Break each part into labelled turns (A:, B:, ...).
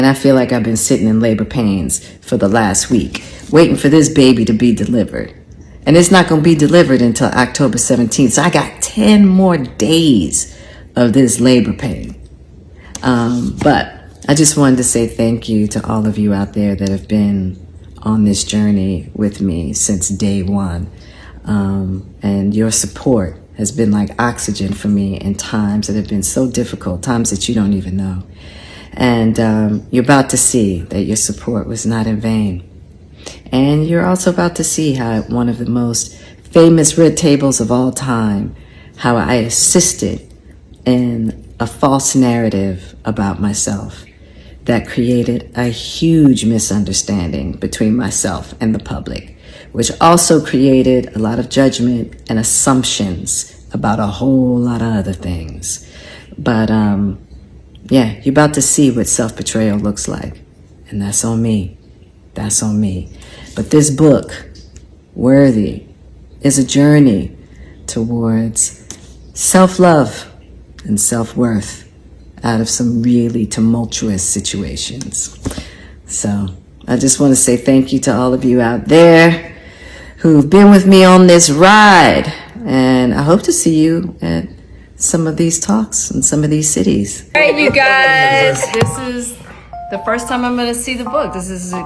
A: And I feel like I've been sitting in labor pains for the last week, waiting for this baby to be delivered. And it's not going to be delivered until October 17th. So I got 10 more days of this labor pain. But I just wanted to say thank you to all of you out there that have been on this journey with me since day one. And your support has been like oxygen for me in times that have been so difficult, times that you don't even know. And you're about to see that your support was not in vain. And you're also about to see how at one of the most famous red tables of all time, how I assisted in a false narrative about myself that created a huge misunderstanding between myself and the public, which also created a lot of judgment and assumptions about a whole lot of other things. But yeah, you're about to see what self-betrayal looks like. And that's on me. That's on me. But this book, Worthy, is a journey towards self-love and self-worth out of some really tumultuous situations. So I just want to say thank you to all of you out there who've been with me on this ride. And I hope to see you at some of these talks in some of these cities.
B: All right, you guys, this is the first time I'm going to see the book.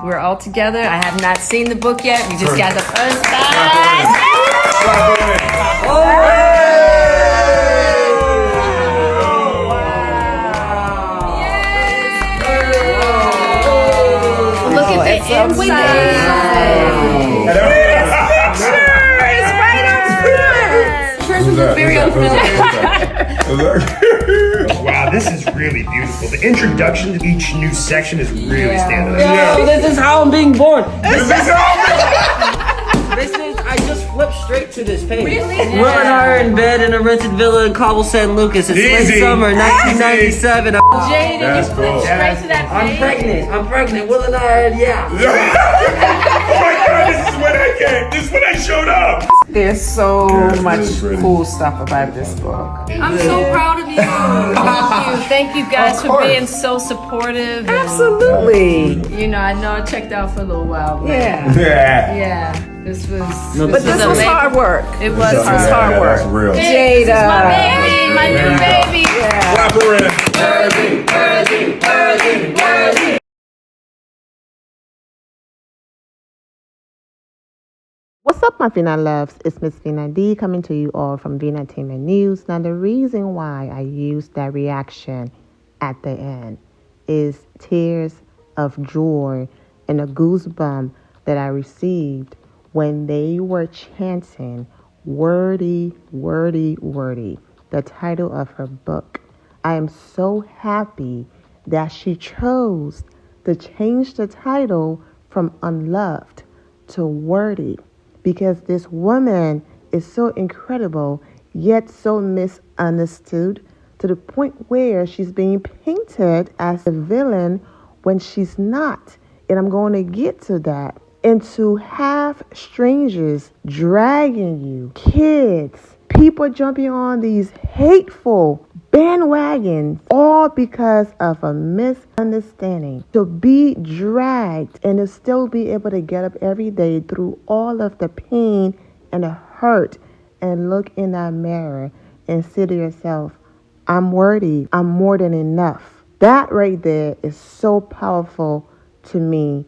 B: We're all together. I have not seen the book yet. We just got the first time. Look at the inside. It's right on front. Yours is very unfamiliar.
C: Wow, this is really beautiful. The introduction to each new section is really standing out.
D: Yo, this is how I'm being born. I just flipped straight to this page.
B: Really?
D: Will and I are in bed in a rented villa in Cobble, San Lucas. It's late summer, 1997.
B: Jada, you flipped straight to that page.
D: I'm pregnant. Will and I are, yeah.
C: Oh my God, this is when I came. This is when I showed up.
E: There's so much cool stuff about this book.
B: I'm so proud of you. Thank you guys for being so supportive.
E: Absolutely.
B: You know I checked out for a little while. But
E: Yeah.
B: This was.
E: But this was hard work.
B: It was
E: hard work.
C: That's real.
E: Jada.
B: This is my baby, my new baby.
C: Clap her in. Worthy.
F: What's up, my Vina loves? It's Miss Vina D coming to you all from Vina Entertainment News. Now, the reason why I used that reaction at the end is tears of joy and a goosebump that I received when they were chanting "Worthy, Worthy, Worthy," the title of her book. I am so happy that she chose to change the title from Unloved to Worthy, because this woman is so incredible, yet so misunderstood, to the point where she's being painted as a villain when she's not. And I'm going to get to that. And to have strangers dragging you, kids, people jumping on these hateful bandwagons, all because of a misunderstanding. To be dragged and to still be able to get up every day through all of the pain and the hurt and look in that mirror and say to yourself, I'm worthy, I'm more than enough. That right there is so powerful to me.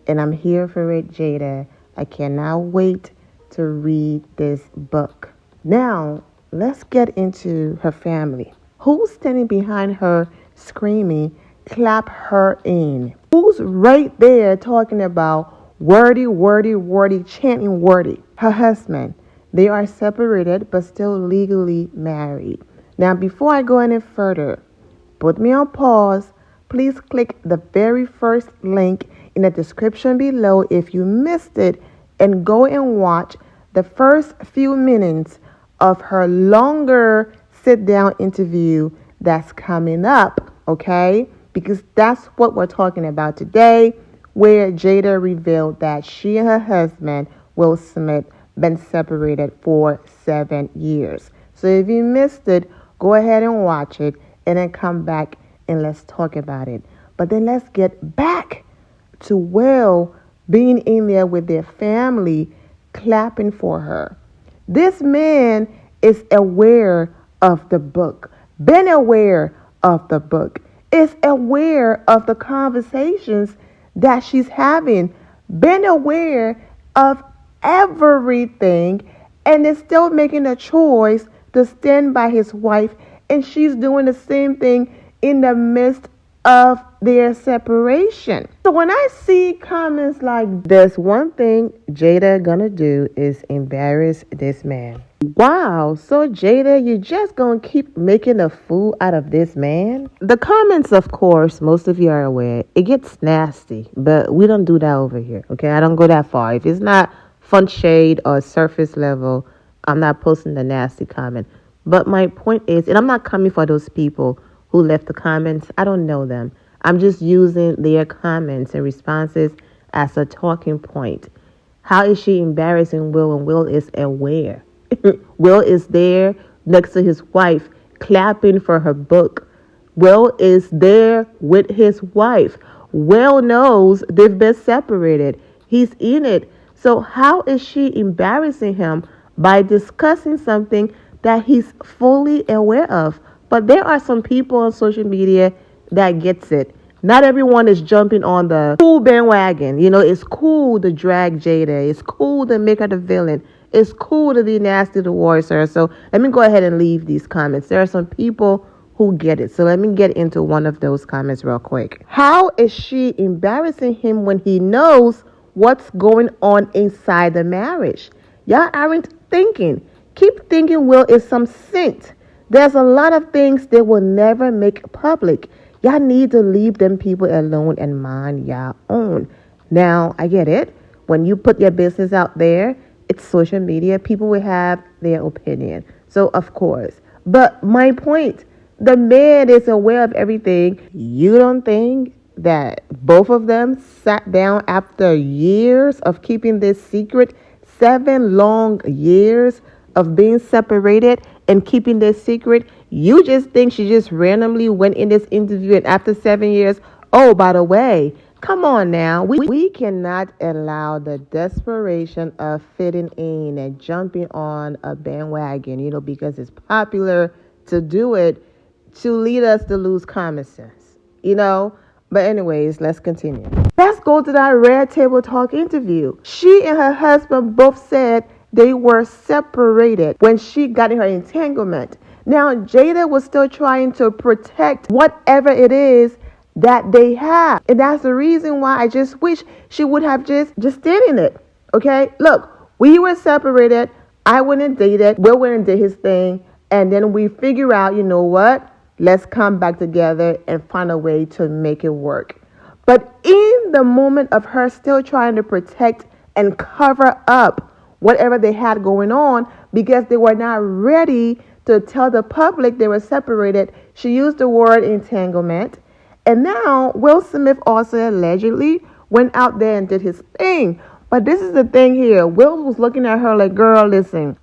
F: And I'm here for it, Jada. I cannot wait to read this book. Now, let's get into her family. Who's standing behind her screaming, clap her in? Who's right there talking about worthy, worthy, worthy, chanting worthy? Her husband. They are separated but still legally married. Now, before I go any further, put me on pause. Please click the very first link in the description below if you missed it, and go and watch the first few minutes of her longer sit-down interview that's coming up, okay? Because that's what we're talking about today, where Jada revealed that she and her husband, Will Smith, been separated for 7 years. So if you missed it, go ahead and watch it and then come back and let's talk about it. But then let's get back to Will being in there with their family, clapping for her. This man is aware of the book, been aware of the book, is aware of the conversations that she's having, been aware of everything, and is still making a choice to stand by his wife, and she's doing the same thing in the midst of their separation. So when I see comments like this, one thing Jada gonna do is embarrass this man. Wow, so Jada, you just gonna keep making a fool out of this man? The comments, of course, most of you are aware, it gets nasty, but we don't do that over here, okay? I don't go that far. If it's not fun shade or surface level, I'm not posting the nasty comment. But my point is, and I'm not coming for those people who left the comments. I don't know them. I'm just using their comments and responses as a talking point. How is she embarrassing Will when Will is aware? Will is there next to his wife, clapping for her book. Will is there with his wife. Will knows they've been separated. He's in it. So how is she embarrassing him by discussing something that he's fully aware of? But there are some people on social media that gets it. Not everyone is jumping on the cool bandwagon. You know, it's cool to drag Jada. It's cool to make her the villain. It's cool to be nasty towards her. So let me go ahead and leave these comments. There are some people who get it. So let me get into one of those comments real quick. How is she embarrassing him when he knows what's going on inside the marriage? Y'all aren't thinking. Keep thinking Will is some saint. There's a lot of things they will never make public. Y'all need to leave them people alone and mind your own. Now, I get it. When you put your business out there, it's social media. People will have their opinion. So, of course. But my point, the man is aware of everything. You don't think that both of them sat down after years of keeping this secret, 7 long years of being separated and keeping this secret? You just think she just randomly went in this interview and after 7 years, oh, by the way, come on now. We cannot allow the desperation of fitting in and jumping on a bandwagon, you know, because it's popular to do it, to lead us to lose common sense, you know. But anyways, let's continue. Let's go to that Red Table Talk interview. She and her husband both said they were separated when she got in her entanglement. Now, Jada was still trying to protect whatever it is that they have. And that's the reason why I just wish she would have just stayed in it. Okay? Look, we were separated. I went and dated. Will went and did his thing. And then we figure out, you know what? Let's come back together and find a way to make it work. But in the moment of her still trying to protect and cover up whatever they had going on because they were not ready to tell the public they were separated, she used the word entanglement. And now Will Smith also allegedly went out there and did his thing. But this is the thing here. Will was looking at her like, girl, listen,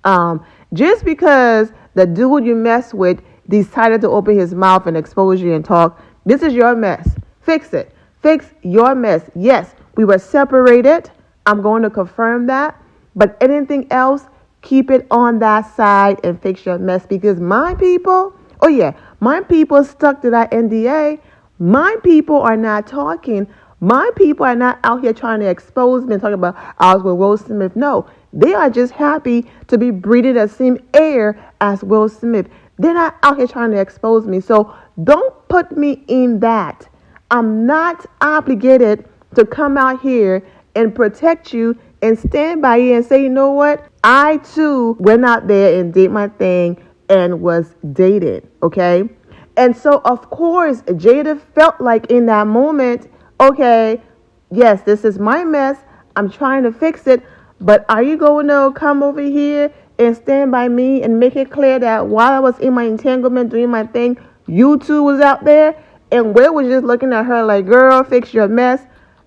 F: just because the dude you mess with decided to open his mouth and expose you and talk, this is your mess. Fix it. Fix your mess. Yes, we were separated. I'm going to confirm that. But anything else, keep it on that side and fix your mess, because my people, oh yeah, my people stuck to that NDA. My people are not talking. My people are not out here trying to expose me and talking about I was with Will Smith. No, they are just happy to be breathing the same air as Will Smith. They're not out here trying to expose me. So don't put me in that. I'm not obligated to come out here and protect you and stand by you and say, you know what? I too went out there and did my thing and was dated. Okay. And so, of course, Jada felt like in that moment, okay, yes, this is my mess. I'm trying to fix it. But are you going to come over here and stand by me and make it clear that while I was in my entanglement doing my thing, you two was out there? And Will was just looking at her like, girl, fix your mess.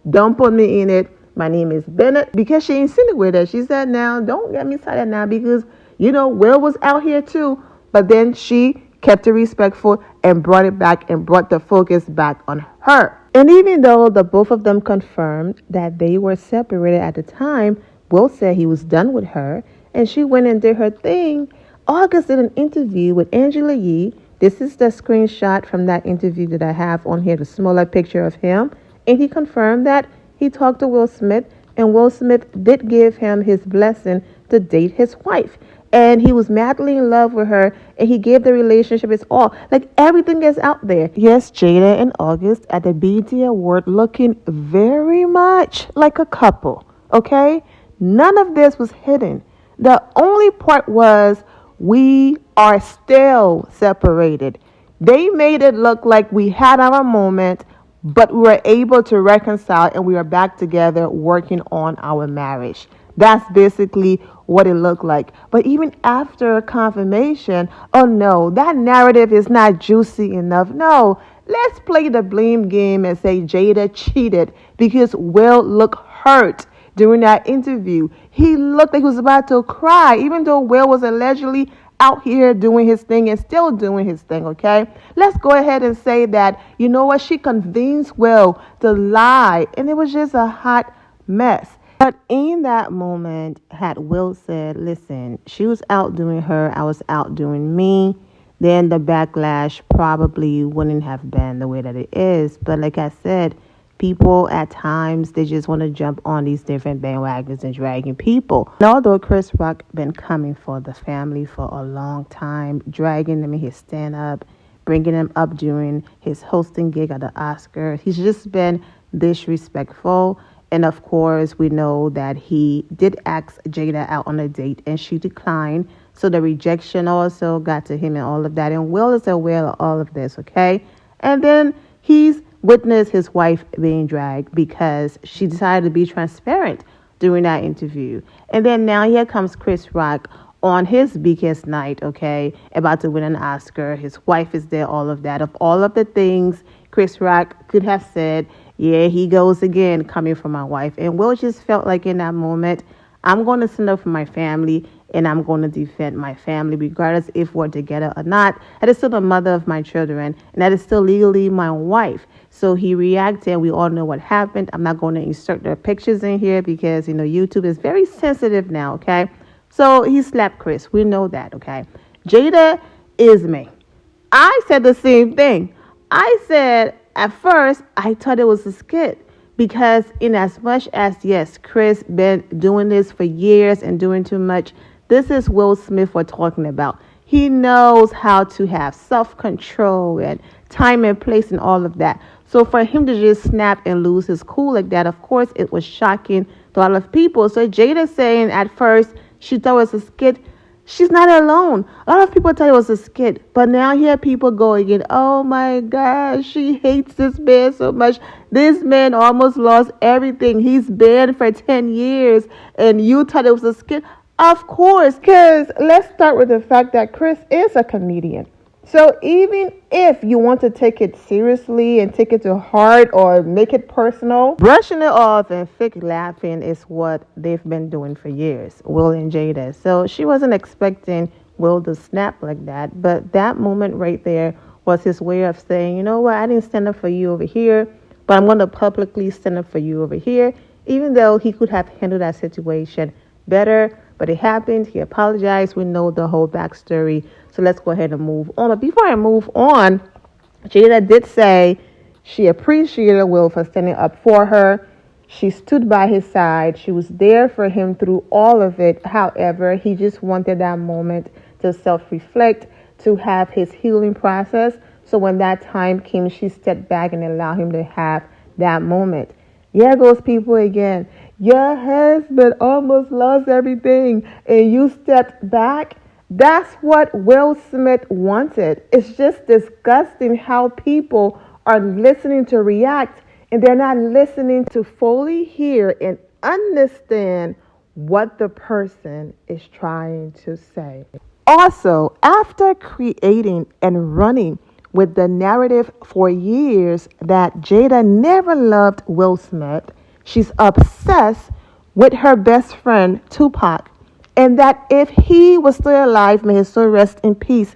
F: Don't put me in it. My name is Bennett. Because she insinuated, she said, now, don't get me started now because, you know, Will was out here too. But then she kept it respectful and brought it back and brought the focus back on her. And even though the both of them confirmed that they were separated at the time, Will said he was done with her and she went and did her thing. August did an interview with Angela Yee. This is the screenshot from that interview that I have on here, the smaller picture of him. And he confirmed that he talked to Will Smith and Will Smith did give him his blessing to date his wife. And he was madly in love with her and he gave the relationship his all. Like everything is out there. Yes, Jada and August at the BET Award looking very much like a couple. Okay? None of this was hidden. The only part was we are still separated. They made it look like we had our moment, but we were able to reconcile and we are back together working on our marriage. That's basically what it looked like. But even after confirmation, oh no, that narrative is not juicy enough. No, let's play the blame game and say Jada cheated because Will looked hurt during that interview. He looked like he was about to cry, even though Will was allegedly out here doing his thing and still doing his thing, okay? Let's go ahead and say that, you know what, she convinced Will to lie, and it was just a hot mess. But in that moment, had Will said, listen, she was out doing her, I was out doing me, then the backlash probably wouldn't have been the way that it is. But like I said, people at times, they just want to jump on these different bandwagons and dragging people. And although Chris Rock been coming for the family for a long time, dragging them in his stand-up, bringing them up during his hosting gig at the Oscars, he's just been disrespectful. And of course, we know that he did ask Jada out on a date and she declined. So the rejection also got to him and all of that. And Will is aware of all of this, okay? And then he's witnessed his wife being dragged because she decided to be transparent during that interview. And then now here comes Chris Rock on his biggest night, okay, about to win an Oscar. His wife is there, all of that. Of all of the things Chris Rock could have said, yeah, he goes again, coming from my wife. And Will just felt like in that moment, I'm going to stand up for my family and I'm going to defend my family, regardless if we're together or not. That is still the mother of my children, and that is still legally my wife. So he reacted, and we all know what happened. I'm not going to insert their pictures in here because, you know, YouTube is very sensitive now, okay? So he slapped Chris. We know that, okay? Jada is me. I said the same thing. I said, at first, I thought it was a skit because in as much as, yes, Chris been doing this for years and doing too much, this is Will Smith we're talking about. He knows how to have self-control and time and place and all of that. So for him to just snap and lose his cool like that, of course, it was shocking to a lot of people. So Jada saying at first she thought it was a skit. She's not alone. A lot of people thought it was a skit. But now here people go again, oh my gosh, she hates this man so much. This man almost lost everything. He's banned for 10 years. And you thought it was a skit? Of course, because let's start with the fact that Chris is a comedian. So even if you want to take it seriously and take it to heart or make it personal, brushing it off and fake laughing is what they've been doing for years, Will and Jada. So she wasn't expecting Will to snap like that. But that moment right there was his way of saying, you know what, I didn't stand up for you over here, but I'm going to publicly stand up for you over here, even though he could have handled that situation better. But it happened. He apologized. We know the whole backstory. So let's go ahead and move on. But before I move on, Jada did say she appreciated Will for standing up for her. She stood by his side. She was there for him through all of it. However, he just wanted that moment to self-reflect, to have his healing process. So when that time came, she stepped back and allowed him to have that moment. Here goes people again. Your husband almost lost everything and you stepped back. That's what Will Smith wanted. It's just disgusting how people are listening to react and they're not listening to fully hear and understand what the person is trying to say. Also, after creating and running with the narrative for years that Jada never loved Will Smith, she's obsessed with her best friend, Tupac, and that if he was still alive, may his soul rest in peace.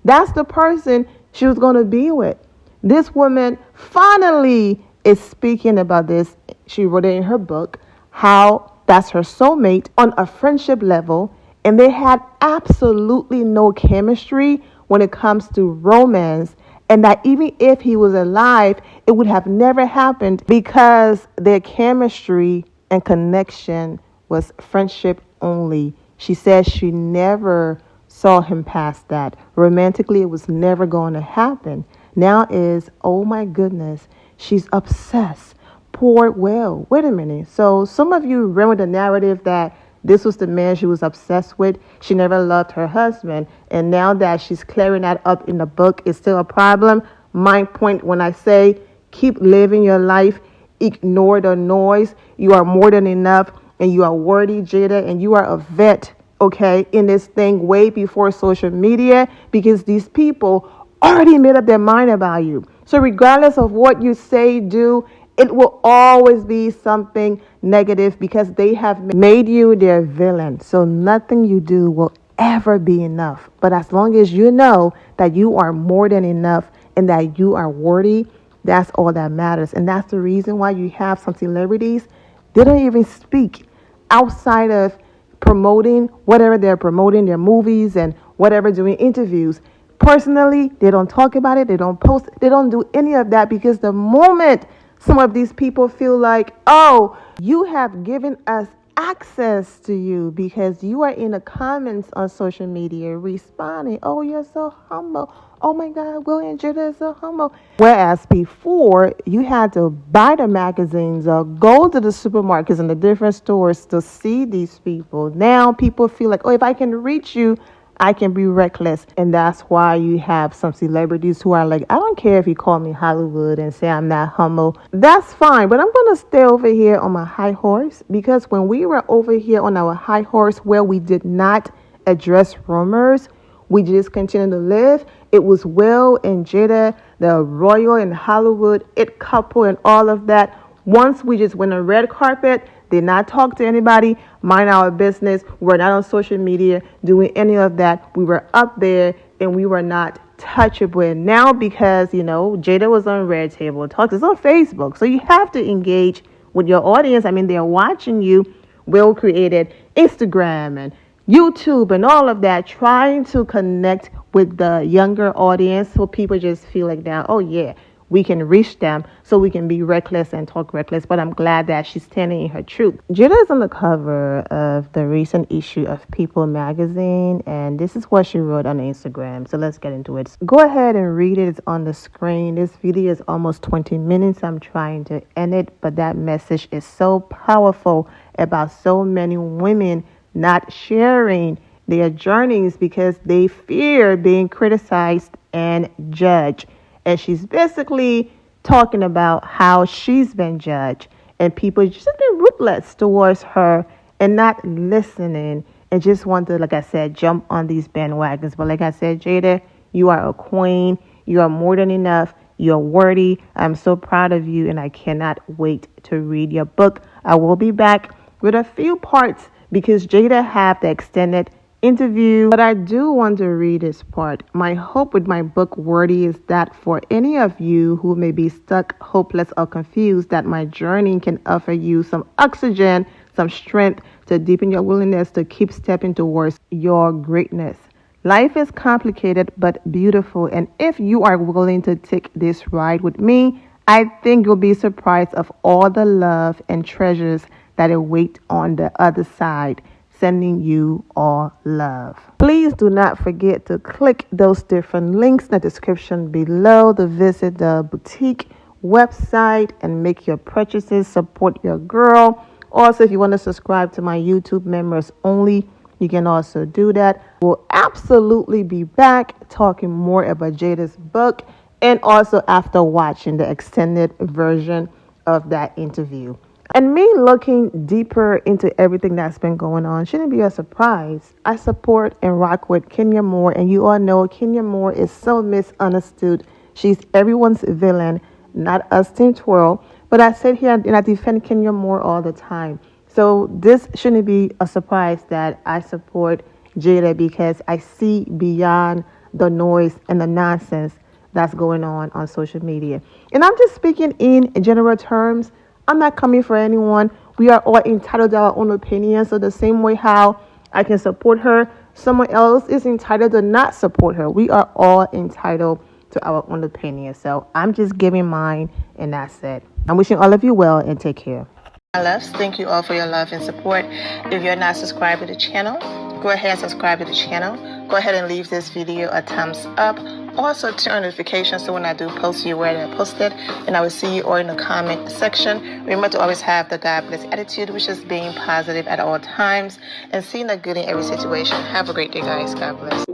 F: That's the person she was going to be with. This woman finally is speaking about this. She wrote it in her book, how that's her soulmate on a friendship level, and they had absolutely no chemistry when it comes to romance, and that even if he was alive, it would have never happened because their chemistry and connection was friendship only. She says she never saw him past that. Romantically, it was never going to happen. Now is, oh my goodness, she's obsessed. Poor Will. Wait a minute. So some of you remember the narrative that this was the man she was obsessed with. She never loved her husband. And now that she's clearing that up in the book, it's still a problem. My point when I say keep living your life, ignore the noise. You are more than enough and you are worthy, Jada, and you are a vet, okay, in this thing way before social media because these people already made up their mind about you. So regardless of what you say, do, it will always be something negative because they have made you their villain. So nothing you do will ever be enough. But as long as you know that you are more than enough and that you are worthy, that's all that matters. And that's the reason why you have some celebrities, they don't even speak outside of promoting whatever they're promoting, their movies and whatever, doing interviews. Personally, they don't talk about it. They don't post. They don't do any of that because the moment some of these people feel like, oh, you have given us access to you because you are in the comments on social media responding, oh, you're so humble. Oh my God, Will and Jada is so humble. Whereas before, you had to buy the magazines or go to the supermarkets and the different stores to see these people. Now people feel like, oh, if I can reach you, I can be reckless. And that's why you have some celebrities who are like, I don't care if you call me Hollywood and say I'm not humble. That's fine. But I'm going to stay over here on my high horse because when we were over here on our high horse where we did not address rumors, we just continued to live. It was Will and Jada, the royal and Hollywood it couple and all of that. Once we just went on red carpet, did not talk to anybody, mind our business. We're not on social media doing any of that. We were up there and we were not touchable. And now because, Jada was on Red Table Talks, it's on Facebook. So you have to engage with your audience. I mean, they're watching you. Will created Instagram and YouTube and all of that, trying to connect with the younger audience so people just feel like now, oh yeah, we can reach them so we can be reckless and talk reckless. But I'm glad that she's standing in her truth. Jada is on the cover of the recent issue of People magazine, and this is what she wrote on Instagram. So let's get into it. Go ahead and read it. It's on the screen. This video is almost 20 minutes. I'm trying to end it, but that message is so powerful about so many women not sharing their journeys because they fear being criticized and judged. And she's basically talking about how she's been judged and people just been ruthless towards her and not listening and just want to, like I said, jump on these bandwagons. But like I said, Jada, you are a queen. You are more than enough. You're worthy. I'm so proud of you and I cannot wait to read your book. I will be back with a few parts because Jada have the extended interview, but I do want to read this part. My hope with my book Worthy is that for any of you who may be stuck, hopeless, or confused, that my journey can offer you some oxygen, some strength to deepen your willingness to keep stepping towards your greatness. Life is complicated but beautiful, and if you are willing to take this ride with me, I think you'll be surprised of all the love and treasures that await on the other side. Sending you all love. Please do not forget to click those different links in the description below to visit the boutique website and make your purchases. Support your girl. Also, if you want to subscribe to my YouTube members only, you can also do that. We'll absolutely be back talking more about Jada's book and also after watching the extended version of that interview. And me looking deeper into everything that's been going on shouldn't be a surprise. I support and rock with Kenya Moore, and you all know Kenya Moore is so misunderstood. She's everyone's villain, not us Team Twirl. But I sit here and I defend Kenya Moore all the time. So this shouldn't be a surprise that I support Jada because I see beyond the noise and the nonsense that's going on social media. And I'm just speaking in general terms. I'm not coming for anyone. We are all entitled to our own opinion. So the same way how I can support her, someone else is entitled to not support her. We are all entitled to our own opinion. So I'm just giving mine, and that's it. I'm wishing all of you well, and take care. My loves, thank you all for your love and support. If you're not subscribed to the channel, go ahead and subscribe to the channel. Go ahead and leave this video a thumbs up. Also turn on notifications so when I do post, you're aware that I posted. And I will see you all in the comment section. Remember to always have the God bless attitude, which is being positive at all times and seeing the good in every situation. Have a great day, guys. God bless.